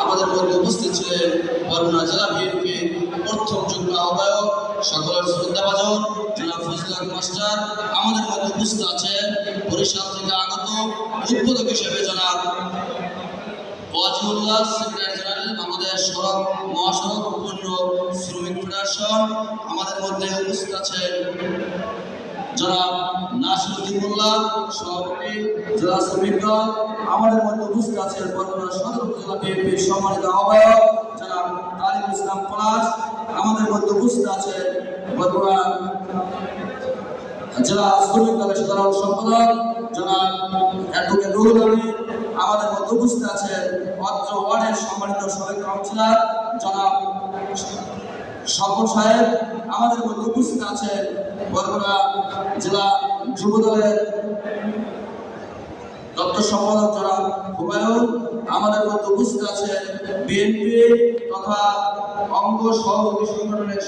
আমাদের মধ্যে উপস্থিত ছিলেন বরগুনা জেলা বিএনপি প্রথম যুগ্ম আহ্বায়ক সকলের শ্রদ্ধাভাজন জনাব ফজলুল হক মাস্টার। আমাদের মধ্যে উপস্থিত আছেন বরিশাল থেকে আগত উদ্বোধক হিসেবে জনাব ওয়াজিউল্লাহ, সেক্রেটারি জেনারেল বাংলাদেশ সড়ক মহাসড়ক পণ্য শ্রমিক ফেডারেশন। আমাদের মধ্যে উপস্থিত আছেন জনাব নাসিরুদ্দিন মোল্লা, সভাপতি জেলা শ্রমিক দল। আমাদের মধ্যে উপস্থিত আছেন বরগুনা সদর উপজেলা বিএনপির সম্মানিত আহ্বায়ক জনাব তারিকুল ইসলাম পলাশ। আমাদের মধ্যে উপস্থিত আছেন বরগুনা জেলা শ্রমিক দলের সাধারণ সম্পাদক জনাব অ্যাডভোকেট রুহুল আমিন। আমাদের মধ্যে উপস্থিত আছেন অত্র ওয়ার্ডের সম্মানিত সদস্য কাউন্সিলর জনাব স্বপন সাহেব। আমাদের মধ্যে উপস্থিত আছেন বরগুনা জেলা যুব দলের দপ্তর সম্পাদক জনাব হুমায়ুন। আমাদের মধ্যে উপস্থিত আছেন বিএনপি তথা অঙ্গ সভাপতি সংগঠনের